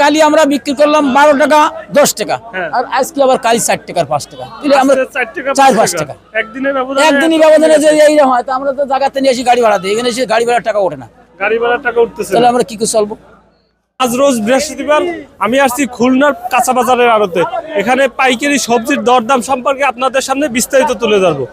কালি আমরা বিক্রি করলাম 12 টাকা 10 টাকা, আর আজকে আবার কালি 4 টাকার 5 টাকা, তাহলে আমরা 4-5 টাকা একদিনই ব্যবধানে যে এইরকম হয়। তো আমরা তো জায়গাতে নিয়ে এসে গাড়ি ভাড়া দিই, এখানে এসে গাড়ি ভাড়ার টাকা ওঠে না, গাড়ি ভাড়ার টাকা উঠতেছে, তাহলে আমরা কি করে চলবো? আজ রোজ বৃহস্পতিবার আমি আসছি খুলনার কাঁচা বাজারের আড়তে। এখানে পাইকারি সবজির দরদাম সম্পর্কে আপনাদের সামনে বিস্তারিত তুলে ধরবো।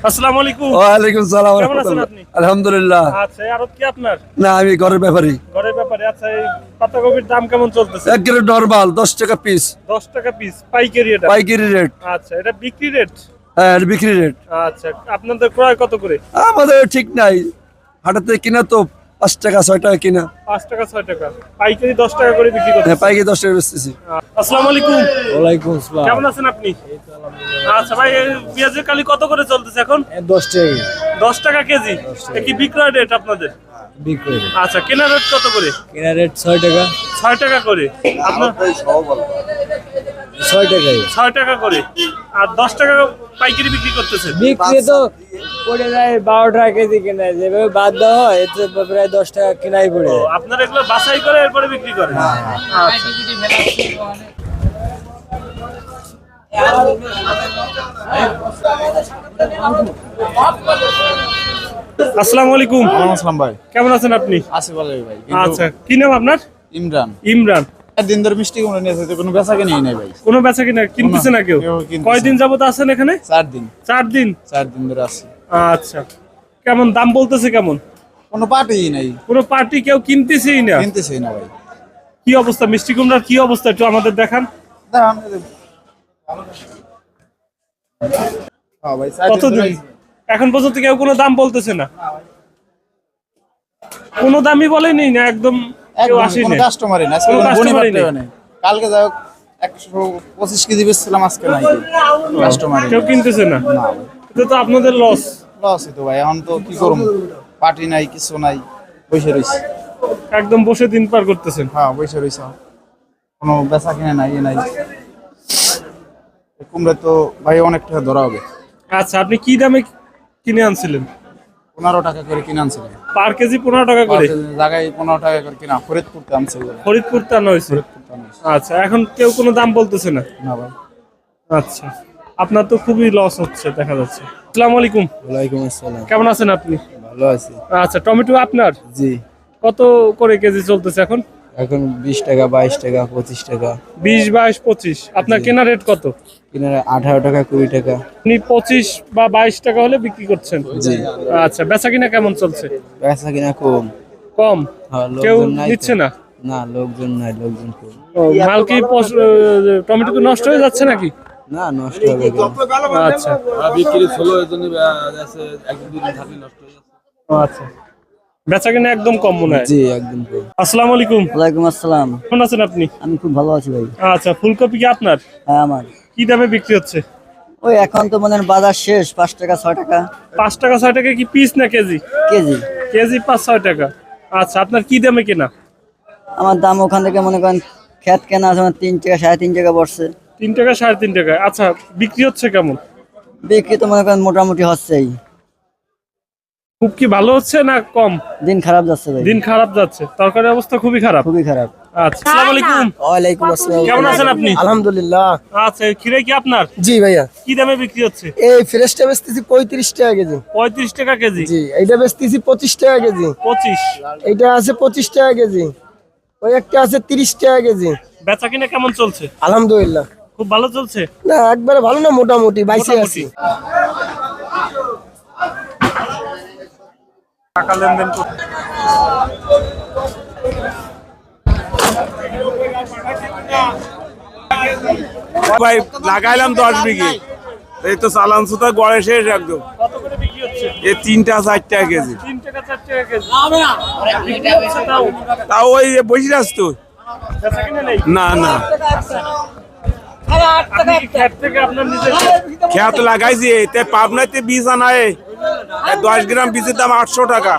আসসালামু আলাইকুম। ওয়ালাইকুম সালাম। কেমন আছেন আপনি? আলহামদুলিল্লাহ। আচ্ছা, এই আড়ত কি আপনার? না, আমি ঘরের ব্যাপারী। ঘরের ব্যাপারে। আচ্ছা, এই পাতাকপির দাম কেমন চলতেছে? একবারে নরমাল 10 টাকা পিস। 10 টাকা পিস পাইকারি এটা? পাইকারি রেট। আচ্ছা, এটা বিক্রি রেট? হ্যাঁ, বিক্রি রেট। আচ্ছা, আপনাদের ক্রয় কত করে? আমাদের ঠিক নাই, হাটাতে কিনা তো 5 টাকা 6 টাকা কিনা। 5 টাকা 6 টাকা, পাইকারি 10 টাকা করে বিক্রি করতেছে। হ্যাঁ, পাইকারি 10 টাকা বেচতেছি। আসসালামু আলাইকুম। ওয়ালাইকুম আসসালাম। কেমন আছেন আপনি? আচ্ছা ভাই, এই পেঁয়াজের কালি কত করে চলতেছে এখন? 10 টাকা। 10 টাকা কেজি। এ কি বিক্রয় রেট আপনাদের? বিক্রি। আচ্ছা, কেনা রেট কত করে? কিনা রেট 6 টাকা। 6 টাকা করে। আপনার 6 টাকাই। 6 টাকা করে। আর 10 টাকা পাইকারি বিক্রি করতেছে। বিক্রি তো পড়ে যায় 12 টাকা কেজি কেনা, যেভাবে বাদ দেওয়া হয় এতে প্রায় 10 টাকা কেনাই পড়ে যায়। আপনারা এগুলো বাছাই করে এরপরে বিক্রি করেন? আচ্ছা। আসসালামু আলাইকুম। আসসালাম ভাই। কেমন আছেন আপনি? আছি ভালো ভাই। আচ্ছা, কি নাম আপনার? ইমরান। ইমরান। দিন ধরে মিষ্টি কুমড়া নিয়ে আসতে কোনো বেচা কিনে নাই ভাই। কোনো বেচা কিনা কিনতেছে না কেউ? কেউ কিনতেছে কয়দিন যাবত আছেন এখানে? 4 দিন। 4 দিন? 4 দিন ধরে আছি। আচ্ছা, কেমন দাম বলতেছে কেমন? কোনো পার্টিই নাই, কোনো পার্টি কেউ কিনতেছেই না? কিনতেছেই না ভাই। কি অবস্থা মিষ্টি কুমড়ার, কি অবস্থা একটু আমাদের দেখান। দাঁড়ান। হ্যাঁ ভাই, 4 দিন কতদিন ধরে এখন পর্যন্ত কেউ কোনো দাম বলতেছে না? কোনো দামই বলেনি না, একদম কেউ আসেনি? কোনো কাস্টমারই না, আজকে কোনো কোনো বনি কাস্টমারই পাত্রও নেই। কালকে যাও 125 কেজি বেচছিলাম, আজকে নাই কাস্টমার। কেউ কিনতেছে না? না ভাই, এটা তো আপনাদের লস। লসই তো ভাই। এখন তো কি করব, পার্টি নাই, কিছু নাই, বসে রইছি। একদম বসে দিন পার করতেছেন? হ্যাঁ, বসে রইছি। কোনো বেচা কিনে নাই, নাই। কুমড়া তো ভাই অনেক টাকা ধরা হবে। আচ্ছা, আপনি কি দামে কিনে আনছিলেন? 15 টাকা করে কিনে আনছিলাম। পার কেজি 15 টাকা করে? জায়গায় 15 টাকা করে কিনা, ফরিদপুরতে আনছিলাম। ফরিদপুর তা নয়ছে। আচ্ছা, এখন কেউ কোনো দাম বলতেছে না? না ভাই। আচ্ছা, আপনার তো খুবই লস হচ্ছে দেখা যাচ্ছে। আসসালামু আলাইকুম। ওয়ালাইকুম আসসালাম। কেমন আছেন আপনি? ভালো আছি। আচ্ছা, টমেটো আপনার জি। কত করে কেজি চলতেছে এখন? এখন 20 টাকা 22 টাকা 25 টাকা। 20, 22, 25। আপনার কেনা রেট কত? কিনা 18 টাকা 20 টাকা। আপনি 25 বা 22 টাকা হলে বিক্রি করছেন? জি। আচ্ছা, বেচা কিনা কেমন চলছে? বেচা কিনা কম। কম? হ্যাঁ, কেউ লোকজন নাই তো। নিচ্ছে না? না, লোকজন নাই, লোকজন কম। ও, মাল কি টমেটো কি নষ্ট হয়ে যাচ্ছে নাকি? না, নষ্ট হবে কেন? আচ্ছা বিক্রি হলো এজন্য আছে, একদিন দুদিন থাকলে নষ্ট হয়ে যাচ্ছে। আচ্ছা, বেচা কিনা একদম কম মনে হয়? জি, একদম কম। আসসালামু আলাইকুম। ওয়ালাইকুম আসসালাম। কেমন আছেন আপনি? আমি খুব ভালো আছি ভাই। আচ্ছা, ফুলকপি কি আপনার? হ্যাঁ, আমার। কি দামে বিক্রি হচ্ছে? ওই এখন তো মনে হয় বাজার শেষ, 5 টাকা 6 টাকা 5 টাকা 6 টাকা কি পিস না কেজি? কেজি। কেজি 5-6 টাকা। আচ্ছা, আপনার কি দামে কেনা? আমার দাম ওখান থেকে মনে করেন খেত কেনা আছে আমার 3 টাকা 3.5 টাকা পড়ছে। 3 টাকা 3.5 টাকা। আচ্ছা, বিক্রি হচ্ছে কেমন? বিক্রি তো মনে করেন মোটামুটি হচ্ছেই। খুব কি ভালো হচ্ছে না কম? দিন খারাপ যাচ্ছে ভাই। দিন খারাপ যাচ্ছে, তরকারির অবস্থা খুবই খারাপ। খুবই খারাপ। আচ্ছা, আসসালামু আলাইকুম। ওয়ালাইকুম আসসালাম। কেমন আছেন আপনি? আলহামদুলিল্লাহ। আচ্ছা, খিরে কি আপনার? জি ভাইয়া। কি দামে বিক্রি হচ্ছে? এই ফ্রেশটা বেচতেছি 35 টাকা কেজি। 35 টাকা কেজি? জি। এইটা বেচতেছি 25 টাকা কেজি। 25? এইটা আছে 25 টাকা কেজি। ওই একটা আছে 30 টাকা কেজি। বেচা কিনা কেমন চলছে? আলহামদুলিল্লাহ। খুব ভালো চলছে? না, একবারে ভালো না, মোটামুটি বাইসে মোটামুটি। আছি। টাকা লেনদেন করতে ভাই লাগাইলাম 10 বিঘে, এই তো চালান সুতা গড়ে শেষ একদম। কত করে বিক্রি হচ্ছে? এই 3টা 4 টাকা কেজি। 3 টাকা 4 টাকা কেজি বিক্রি হচ্ছে তাও? তাও ওই বসে যাস তো? বেচা কিনা নেই? না না, আপনি কি ক্ষেত থেকে আপনার নিজের? খেয়া তো লাগাইছি, তাই পাবনাতে বীজ আনায় 10 গ্রাম বীজের দাম 800 টাকা।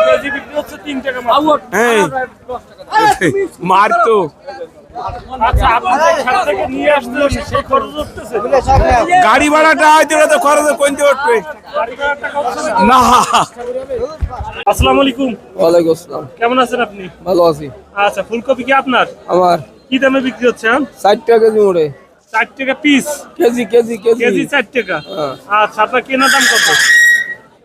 কেজি বিক্রি হচ্ছে 3 টাকা মাত্র। হ্যাঁ, মার তো আচ্ছা আপনি যে খাল থেকে নিয়ে আসতেন সেই খরচ উঠতেছে? গাড়ি ভাড়াটা হয়তো তো খরচ কোনতে উঠবে গাড়ি ভাড়ার টাকা উঠছে না? না। আসসালামু আলাইকুম, ওয়ালাইকুম আসসালাম, কেমন আছেন আপনি? ভালো আছি। আচ্ছা ফুলকপি কি আপনার? আমার কি দামে বিক্রি হচ্ছে? 60 টাকা কেজি মোড়ে, 4 টাকা piece, KG KG KG KG 4 টাকা। হ্যাঁ। আচ্ছা আপনার কেনা দাম কত?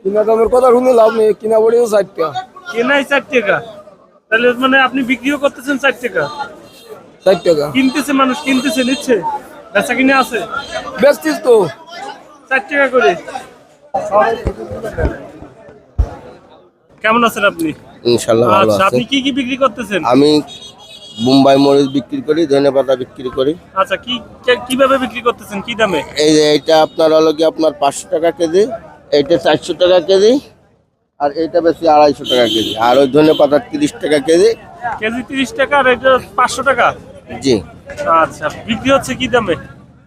কিনা দামের কথা শুনে লাভ নেই, কিনা পড়েও 60 টাকা। কেনাই 4 টাকা, তাহলে মানে আপনি বিক্রিও করতেছেন 4 টাকা, 60 টাকা কিনতেছে মানুষ, কিনতেছে, নিচ্ছে, বেচা কিনে আছে বেচতিস তো। 4 টাকা করে। কেমন আছেন আপনি? ইনশাল্লাহ ভালো আচ্ছা আছে। আপনি কি কি বিক্রি করতেছেন? আমি মুম্বাই মরিচ বিক্রি করি, ধনেপাতা বিক্রি করি। আচ্ছা কিভাবে বিক্রি করতেছেন, কি দামে? এই যে এইটা আপনার হলো কি আপনার 500 টাকা কেজি, এইটা 400 টাকা কেজি, আর এইটা বেশি 250 টাকা কেজি, আর ওই ধনেপাতা 30 টাকা কেজি। কেজি 30 টাকা আর এটা 500 টাকা। জি, আচ্ছা বিক্রি হচ্ছে কি দামে?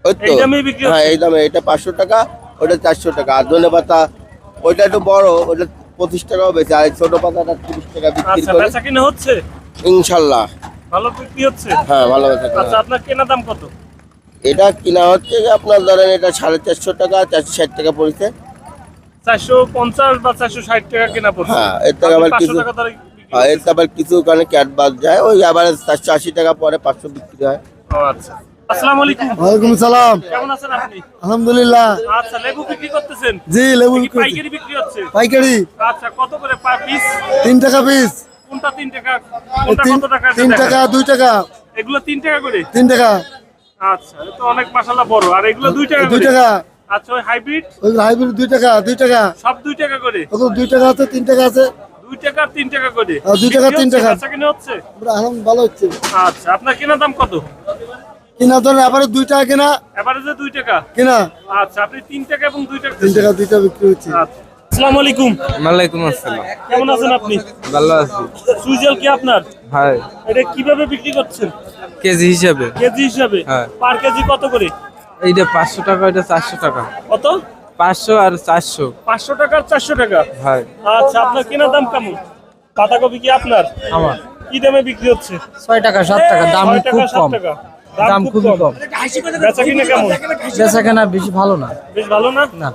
ওই তো। এই দামেই বিক্রি হ্যাঁ হচ্ছে? এই দামে, এটা 500 টাকা, ওটা 400 টাকা। আর ধনেপাতা ওইটা একটু বড়, ওটা 25 টাকাও বেশি, আর এই ছোট পাতাটা 30 টাকা বিক্রি আচ্ছা করি। বেচা কিনে হচ্ছে? ইনশাল্লাহ ভালো বিক্রি হচ্ছে? হ্যাঁ ভালো বেচা কেনা আচ্ছা হয়। আপনার কেনা দাম কত? এটা কিনা হচ্ছে যে আপনার ধরেন এটা 450 টাকা, 460 টাকা পড়েছে। 450 বা 460 টাকা কেনা পড়ছে। হ্যাঁ, এর থেকে আপনি আবার 500 কিছু- টাকা দরে বিক্রি আর এর আবার কিছু কারণে ক্যাট বাদ যায়, ওই আবার 480 টাকা পরে 500 বিক্রি হয়। ও আচ্ছা। আসসালামু আলাইকুম, ওয়ালাইকুম সালাম, কেমন আছেন আপনি? আলহামদুলিল্লাহ। আচ্ছা লেবু বিক্রি করতেছেন? জি, লেবু কি বিক্রি করছি। পাইকারি বিক্রি হচ্ছে? পাইকারি আচ্ছা কত করে পার পিস? 3 টাকা পিস, কোনটা 3 টাকা, কোনটা কত টাকা? 3 টাকা 2 টাকা, এগুলো 3 টাকা করে? 3 টাকা, আচ্ছা এটা তো অনেক মাশাআল্লাহ বড়। আর এগুলো 2 টাকা 2 করে? টাকা। আচ্ছা ওই হাইব্রিড ওই হাইব্রিড 2 টাকা, 2 টাকা। সব 2 টাকা করে? ওগুলো 2 টাকা আছে, 3 টাকা আছে। 2 টাকা আর 3 টাকা করে? আর 2 টাকা, বিক্রি 3 হচ্ছে, টাকা। বেচা কিনে হচ্ছে? ভালো হচ্ছে। আচ্ছা আপনার কেনা দাম কত? কিনা ধরেন আবার 2 টাকা কিনা, এভারেজে 2 টাকা। কিনা আচ্ছা আপনি 3 টাকা এবং 2 টাকা 3 টাকা 2টা বিক্রি হচ্ছে। আচ্ছা আসসালামু আলাইকুম, ওয়ালাইকুম আসসালাম, কেমন আছেন আপনি? ভালো আছি। সুইজেল কি আপনার? হ্যাঁ, এটা কিভাবে বিক্রি করছেন? কেজি হিসাবে। কেজি হিসাবে? হ্যাঁ। পার কেজি কত করে? এইটা 500 টাকা, এটা 400 টাকা। কত? 500 আর 400। 500 টাকা আর 400 টাকা। হ্যাঁ, আচ্ছা আপনার কেনা দাম কেমন? পাতাকপি কি আপনার? আমার কি দামে বিক্রি হচ্ছে? 6 টাকা 7 টাকা, দাম 6 টাকা, খুব 7 কম। টাকা। দাম খুব খুবই কম। বেচা কিনে কেমন? বেচা কেনা বেশি ভালো না। বেশ ভালো না? না।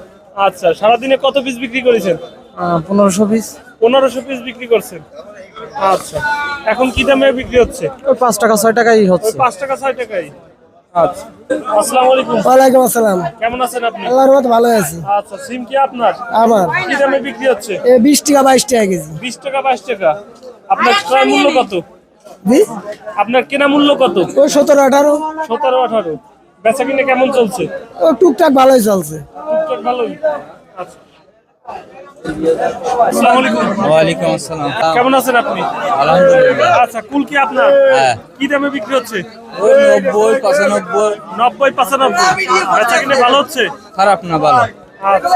আচ্ছা সারাদিনে কত পিস বিক্রি করেছেন? 1500 পিস। 1500 পিস বিক্রি করছেন। আচ্ছা এখন কি দামে বিক্রি হচ্ছে? ওই 5 টাকা 6 টাকাই ওই হচ্ছে। 5 টাকা 6 টাকাই। আচ্ছা আসসালামু আলাইকুম, ওয়ালাইকুম আসসালাম, কেমন আছেন আপনি? আল্লাহর রহমতে ভালো আছি। আচ্ছা সিম কি আপনার? আমার কি দামে বিক্রি হচ্ছে? 20 টাকা 22 টাকা কেজি। 20 টাকা 22 টাকা। আপনার ক্রয় মূল্য কত? জি, আপনার কেনা মূল্য কত? ওই 17 18। 17 18। বেচা কিনে কেমন চলছে? ও টুকটাক ভালোই চলছে। টুকটাক ভালোই। আচ্ছা আসসালামু আলাইকুম, ওয়ালাইকুম আসসালাম, কেমন আছেন আপনি? আলহামদুলিল্লাহ। আচ্ছা কুল কি আপনার? হ্যাঁ। কি দামে বিক্রি হচ্ছে? 90 95 90 95। বেচা কিনে ভালো হচ্ছে? খারাপ না, ভালো। আচ্ছা